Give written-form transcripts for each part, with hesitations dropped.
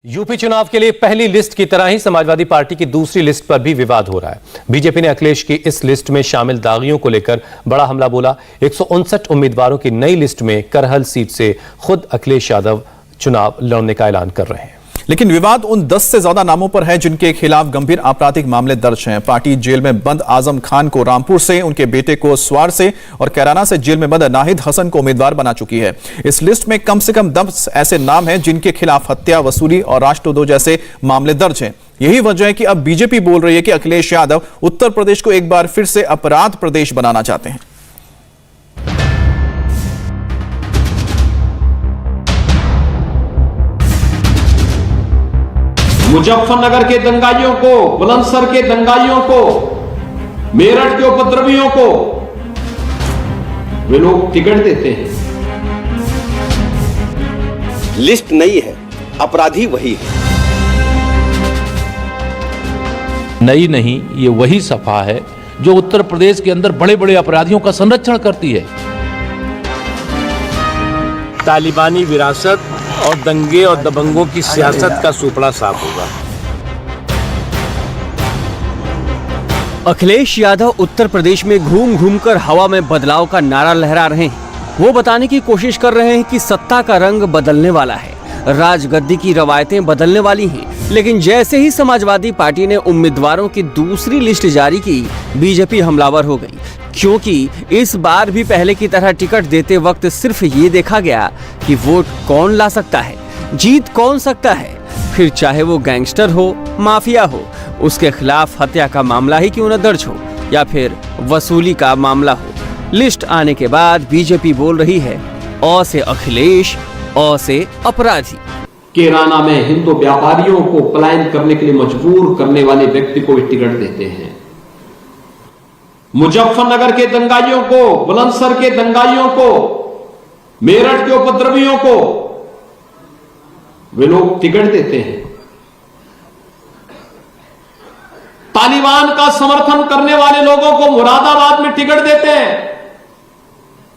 UP चुनाव के लिए पहली लिस्ट की तरह ही समाजवादी पार्टी की दूसरी लिस्ट पर भी विवाद हो रहा है। बीजेपी ने अखिलेश की इस लिस्ट में शामिल दागियों को लेकर बड़ा हमला बोला। 159 उम्मीदवारों की नई लिस्ट में करहल सीट से खुद अखिलेश यादव चुनाव लड़ने का ऐलान कर रहे हैं। लेकिन विवाद उन 10 से ज्यादा नामों पर है जिनके खिलाफ गंभीर आपराधिक मामले दर्ज हैं। पार्टी जेल में बंद आजम खान को रामपुर से, उनके बेटे को स्वार से और कैराना से जेल में बंद नाहिद हसन को उम्मीदवार बना चुकी है। इस लिस्ट में कम से कम 10 ऐसे नाम हैं जिनके खिलाफ हत्या, वसूली और राष्ट्रद्रोह जैसे मामले दर्ज हैं। यही वजह है कि अब बीजेपी बोल रही है कि अखिलेश यादव उत्तर प्रदेश को एक बार फिर से अपराध प्रदेश बनाना चाहते हैं। मुजफ्फरनगर के दंगाइयों को, बुलंदशहर के दंगाइयों को, मेरठ के उपद्रवियों को वे लोग टिकट देते हैं। लिस्ट नई है, अपराधी वही है। नई नहीं, ये वही सफा है जो उत्तर प्रदेश के अंदर बड़े बड़े अपराधियों का संरक्षण करती है। तालिबानी विरासत और दंगे और दबंगों की सियासत का सुपड़ा साफ होगा। अखिलेश यादव उत्तर प्रदेश में घूम घूमकर हवा में बदलाव का नारा लहरा रहे हैं। वो बताने की कोशिश कर रहे हैं कि सत्ता का रंग बदलने वाला है, राजगद्दी की रवायतें बदलने वाली हैं। लेकिन जैसे ही समाजवादी पार्टी ने उम्मीदवारों की दूसरी लिस्ट जारी की, बीजेपी हमलावर हो गई, क्योंकि इस बार भी पहले की तरह टिकट देते वक्त सिर्फ ये देखा गया कि वोट कौन ला सकता है, जीत कौन सकता है। फिर चाहे वो गैंगस्टर हो, माफिया हो, उसके खिलाफ हत्या का मामला ही क्यों न दर्ज हो या फिर वसूली का मामला हो। लिस्ट आने के बाद बीजेपी बोल रही है अ से अखिलेश, अ से अपराधी। कैराना में हिंदू व्यापारियों को पलायन करने के लिए मजबूर करने वाले व्यक्ति को टिकट देते हैं। मुजफ्फरनगर के दंगाइयों को, बुलंदशहर के दंगाइयों को, मेरठ के उपद्रवियों को वे लोग टिकट देते हैं। तालिबान का समर्थन करने वाले लोगों को मुरादाबाद में टिकट देते हैं,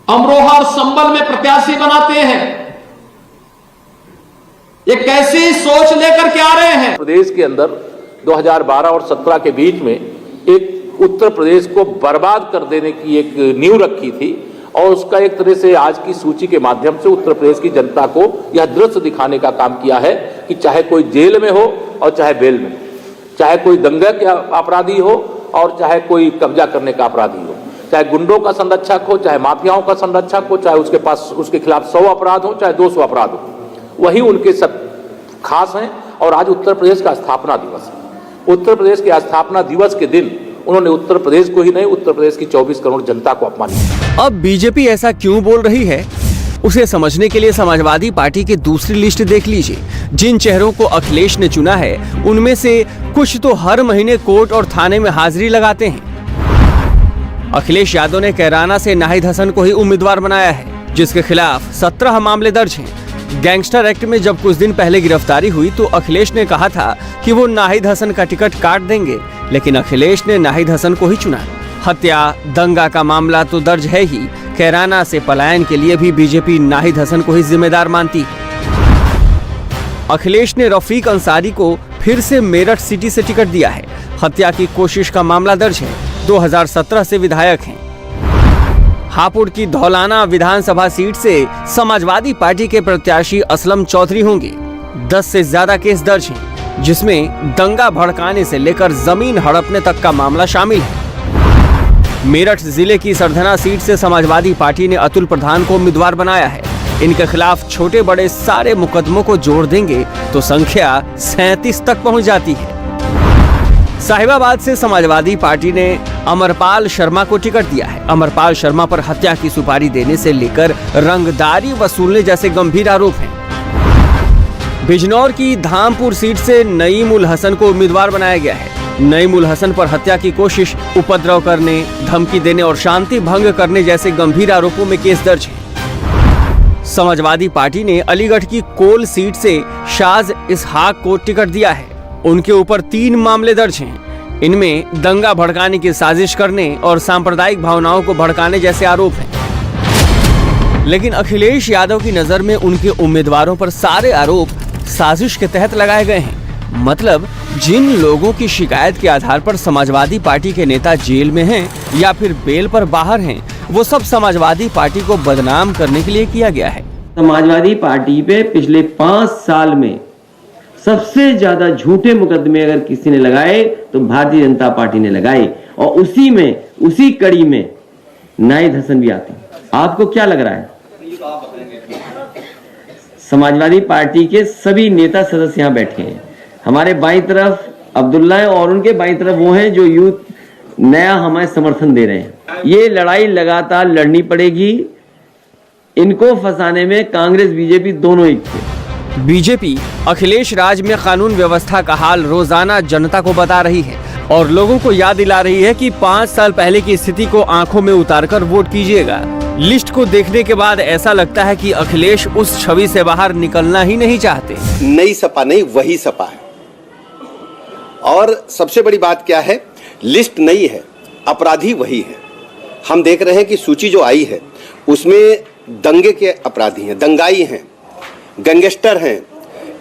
अमरोहा और संभल में प्रत्याशी बनाते हैं। ये कैसी सोच लेकर के आ रहे हैं? प्रदेश के अंदर 2012 और 17 के बीच में एक उत्तर प्रदेश को बर्बाद कर देने की एक नींव रखी थी और उसका एक तरह से आज की सूची के माध्यम से उत्तर प्रदेश की जनता को यह दृश्य दिखाने का काम किया है कि चाहे कोई जेल में हो और चाहे बेल में, चाहे कोई दंगे का अपराधी हो और चाहे कोई कब्जा करने का अपराधी हो, चाहे गुंडों का संरक्षक हो, चाहे माफियाओं का संरक्षक हो, चाहे उसके पास उसके खिलाफ 100 अपराध हो, चाहे 200 अपराध हो, वही उनके सब खास हैं। और आज उत्तर प्रदेश का स्थापना दिवस है। उत्तर प्रदेश के स्थापना दिवस के दिन उन्होंने उत्तर प्रदेश को ही नहीं, उत्तर प्रदेश की 24 करोड़ जनता को अपमानित किया। अब बीजेपी ऐसा क्यों बोल रही है, उसे समझने के लिए समाजवादी पार्टी की दूसरी लिस्ट देख लीजिए। जिन चेहरों को अखिलेश ने चुना है, उनमें से कुछ तो हर महीने कोर्ट और थाने में हाजिरी लगाते हैं। अखिलेश यादव ने कैराना से नाहिद हसन को ही उम्मीदवार बनाया है, जिसके खिलाफ 17 मामले दर्ज हैं। गैंगस्टर एक्ट में जब कुछ दिन पहले गिरफ्तारी हुई तो अखिलेश ने कहा था कि वो नाहिद हसन का टिकट काट देंगे, लेकिन अखिलेश ने नाहिद हसन को ही चुना। हत्या, दंगा का मामला तो दर्ज है ही, कैराना से पलायन के लिए भी बीजेपी नाहिद हसन को ही जिम्मेदार मानती है। अखिलेश ने रफीक अंसारी को फिर से मेरठ सिटी से टिकट दिया है। हत्या की कोशिश का मामला दर्ज है, 2017 से विधायक हैं। हापुड़ की धौलाना विधानसभा सीट से समाजवादी पार्टी के प्रत्याशी असलम चौधरी होंगे। 10 से ज्यादा केस दर्ज हैं, जिसमें दंगा भड़काने से लेकर जमीन हड़पने तक का मामला शामिल है। मेरठ जिले की सरधना सीट से समाजवादी पार्टी ने अतुल प्रधान को उम्मीदवार बनाया है। इनके खिलाफ छोटे बड़े सारे मुकदमों को जोड़ देंगे तो संख्या 37 तक पहुंच जाती है। साहिबाबाद से समाजवादी पार्टी ने अमरपाल शर्मा को टिकट दिया है। अमरपाल शर्मा पर हत्या की सुपारी देने से लेकर रंगदारी वसूलने जैसे गंभीर आरोप हैं। बिजनौर की धामपुर सीट से नईम उल हसन को उम्मीदवार बनाया गया है। नईम उल हसन पर हत्या की कोशिश, उपद्रव करने, धमकी देने और शांति भंग करने जैसे गंभीर आरोपों में केस दर्ज है। समाजवादी पार्टी ने अलीगढ़ की कोल सीट से शाज इसहाक को टिकट दिया है। उनके ऊपर 3 मामले दर्ज हैं। इनमें दंगा भड़काने की साजिश करने और सांप्रदायिक भावनाओं को भड़काने जैसे आरोप हैं। लेकिन अखिलेश यादव की नजर में उनके उम्मीदवारों पर सारे आरोप साजिश के तहत लगाए गए हैं। मतलब जिन लोगों की शिकायत के आधार पर समाजवादी पार्टी के नेता जेल में हैं या फिर बेल पर बाहर हैं, वो सब समाजवादी पार्टी को बदनाम करने के लिए किया गया है। समाजवादी पार्टी पे पिछले 5 साल में सबसे ज्यादा झूठे मुकदमे अगर किसी ने लगाए तो भारतीय जनता पार्टी ने लगाए, और उसी कड़ी में नाहिद हसन भी आते हैं। आपको क्या लग रहा है? समाजवादी पार्टी के सभी नेता सदस्य यहाँ बैठे हैं। हमारे बाईं तरफ अब्दुल्ला है और उनके बाईं तरफ वो हैं जो यूथ नया हमें समर्थन दे रहे हैं। ये लड़ाई लगातार लड़नी पड़ेगी। इनको फंसाने में कांग्रेस बीजेपी दोनों एक थे। बीजेपी अखिलेश राज में कानून व्यवस्था का हाल रोजाना जनता को बता रही है और लोगों को याद दिला रही है कि 5 साल पहले की स्थिति को आंखों में उतारकर वोट कीजिएगा। लिस्ट को देखने के बाद ऐसा लगता है कि अखिलेश उस छवि से बाहर निकलना ही नहीं चाहते। नई सपा नहीं, वही सपा है। और सबसे बड़ी बात क्या है, लिस्ट नई है, अपराधी वही है। हम देख रहे हैं कि सूची जो आई है उसमें दंगे के अपराधी हैं, दंगाई हैं, गैंगस्टर हैं,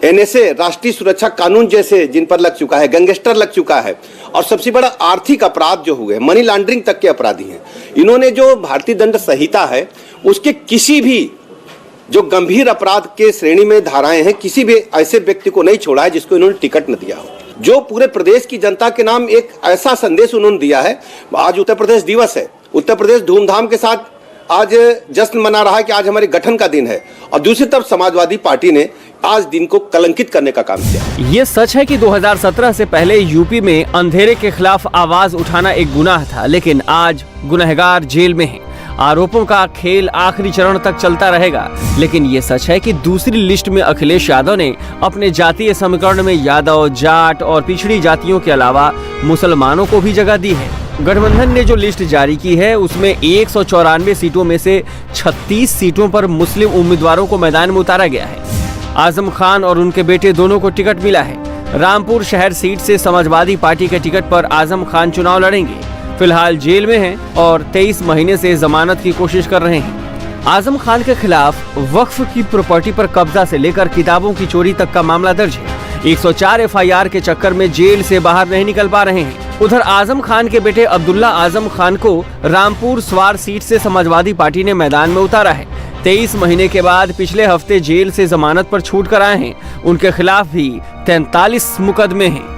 एनएसए राष्ट्रीय सुरक्षा कानून जैसे जिन पर लग चुका है, गैंगस्टर लग चुका है, और सबसे बड़ा आर्थिक अपराध जो हुए, मनी लॉन्ड्रिंग तक के अपराधी हैं। इन्होंने जो भारतीय दंड संहिता है उसके किसी भी जो गंभीर अपराध के श्रेणी में धाराएं हैं, किसी भी ऐसे व्यक्ति को नहीं छोड़ा है जिसको इन्होंने टिकट न दिया हो। जो पूरे प्रदेश की जनता के नाम एक ऐसा संदेश उन्होंने दिया है। आज उत्तर प्रदेश दिवस है, उत्तर प्रदेश धूमधाम के साथ आज जश्न मना रहा है कि आज हमारे गठन का दिन है, और दूसरी तरफ समाजवादी पार्टी ने आज दिन को कलंकित करने का काम किया। ये सच है कि 2017 से पहले यूपी में अंधेरे के खिलाफ आवाज उठाना एक गुनाह था, लेकिन आज गुनहगार जेल में हैं। आरोपों का खेल आखिरी चरण तक चलता रहेगा, लेकिन ये सच है कि दूसरी लिस्ट में अखिलेश यादव ने अपने जातीय समीकरण में यादव, जाट और पिछड़ी जातियों के अलावा मुसलमानों को भी जगह दी है। गठबंधन ने जो लिस्ट जारी की है उसमें 194 सीटों में से 36 सीटों पर मुस्लिम उम्मीदवारों को मैदान में उतारा गया है। आजम खान और उनके बेटे दोनों को टिकट मिला है। रामपुर शहर सीट से समाजवादी पार्टी के टिकट पर आजम खान चुनाव लड़ेंगे। फिलहाल जेल में हैं और 23 महीने से जमानत की कोशिश कर रहे हैं। आजम खान के खिलाफ वक्फ की प्रॉपर्टी पर कब्जा से लेकर किताबों की चोरी तक का मामला दर्ज है। 104 एफआईआर के चक्कर में जेल से बाहर नहीं निकल पा रहे हैं। उधर आजम खान के बेटे अब्दुल्ला आजम खान को रामपुर स्वार सीट से समाजवादी पार्टी ने मैदान में उतारा है। 23 महीने के बाद पिछले हफ्ते जेल से जमानत पर छूट कर आए हैं। उनके खिलाफ भी 43 मुकदमे हैं।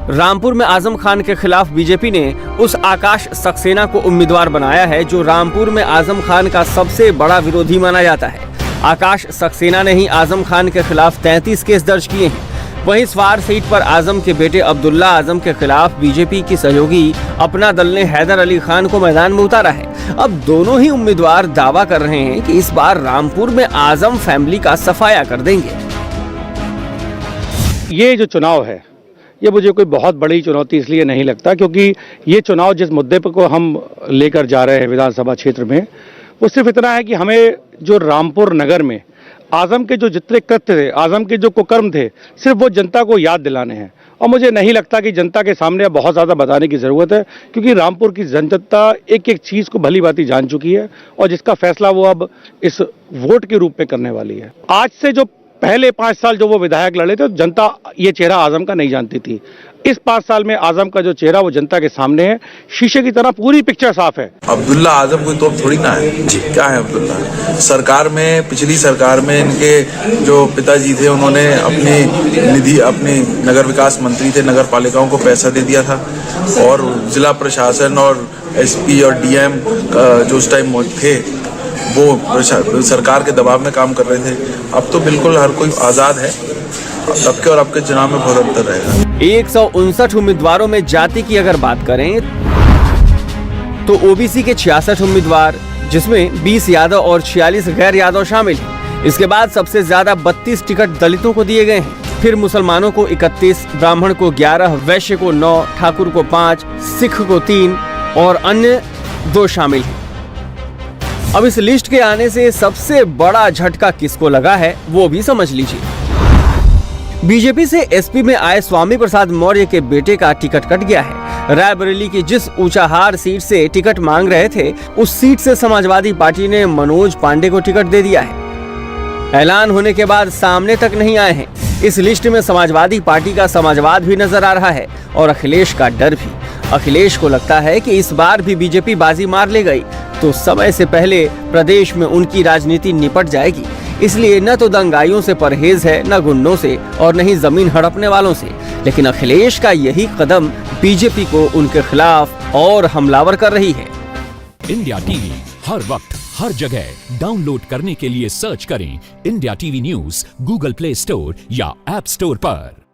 रामपुर में आजम खान के खिलाफ बीजेपी ने उस आकाश सक्सेना को उम्मीदवार बनाया है जो रामपुर में आजम खान का सबसे बड़ा विरोधी माना जाता है। आकाश सक्सेना ने ही आजम खान के खिलाफ 33 केस दर्ज किए हैं। वहीं स्वार सीट पर आजम के बेटे अब्दुल्ला आजम के खिलाफ बीजेपी की सहयोगी अपना दल ने हैदर अली खान को मैदान में उतारा है। अब दोनों ही उम्मीदवार दावा कर रहे हैं कि इस बार रामपुर में आजम फैमिली का सफाया कर देंगे। ये जो चुनाव है ये मुझे कोई बहुत बड़ी चुनौती इसलिए नहीं लगता क्योंकि ये चुनाव जिस मुद्दे पर को हम लेकर जा रहे हैं विधानसभा क्षेत्र में, वो सिर्फ इतना है कि हमें जो रामपुर नगर में आजम के जो जितने कृत्य थे, आजम के जो कुकर्म थे, सिर्फ वो जनता को याद दिलाने हैं। और मुझे नहीं लगता कि जनता के सामने बहुत ज़्यादा बताने की ज़रूरत है, क्योंकि रामपुर की जनता एक एक चीज़ को भली भांति जान चुकी है और जिसका फैसला वो अब इस वोट के रूप में करने वाली है। आज से जो पहले 5 साल जो वो विधायक लड़े थे, जनता ये चेहरा आजम का नहीं जानती थी। इस 5 साल में आजम का जो चेहरा वो जनता के सामने है, शीशे की तरह पूरी पिक्चर साफ है। अब्दुल्ला आजम कोई तोप थोड़ी ना है जी। क्या है अब्दुल्ला? सरकार में, पिछली सरकार में इनके जो पिताजी थे उन्होंने अपनी निधि, अपनी नगर विकास मंत्री थे, नगर पालिकाओं को पैसा दे दिया था और जिला प्रशासन और एसपी और डीएम जो उस टाइम थे वो सरकार के दबाव में काम कर रहे थे। अब तो बिल्कुल हर कोई आजाद है। अब के और आपके चुनाव में बहुत अंतर रहेगा। 159 उम्मीदवारों में जाति की अगर बात करें तो ओबीसी के 66 उम्मीदवार, जिसमें 20 यादव और 46 गैर यादव शामिल हैं। इसके बाद सबसे ज्यादा 32 टिकट दलितों को दिए गए हैं। फिर मुसलमानों को 31, ब्राह्मण को 11, वैश्य को 9, ठाकुर को 5, सिख को 3 और अन्य 2 शामिल हैं। अब इस लिस्ट के आने से सबसे बड़ा झटका किसको लगा है वो भी समझ लीजिए। बीजेपी से एसपी में आए स्वामी प्रसाद मौर्य के बेटे का टिकट कट गया है। रायबरेली की जिस ऊंचाहार सीट से टिकट मांग रहे थे, उस सीट से समाजवादी पार्टी ने मनोज पांडे को टिकट दे दिया है। ऐलान होने के बाद सामने तक नहीं आए हैं। इस लिस्ट में समाजवादी पार्टी का समाजवाद भी नजर आ रहा है और अखिलेश का डर भी। अखिलेश को लगता है कि इस बार भी बीजेपी बाजी मार ले गई तो समय से पहले प्रदेश में उनकी राजनीति निपट जाएगी। इसलिए न तो दंगाइयों से परहेज है, न गुंडों से और न ही जमीन हड़पने वालों से। लेकिन अखिलेश का यही कदम बीजेपी को उनके खिलाफ और हमलावर कर रही है। इंडिया टीवी हर वक्त हर जगह डाउनलोड करने के लिए सर्च करें India TV news Google play store या ऐप स्टोर पर।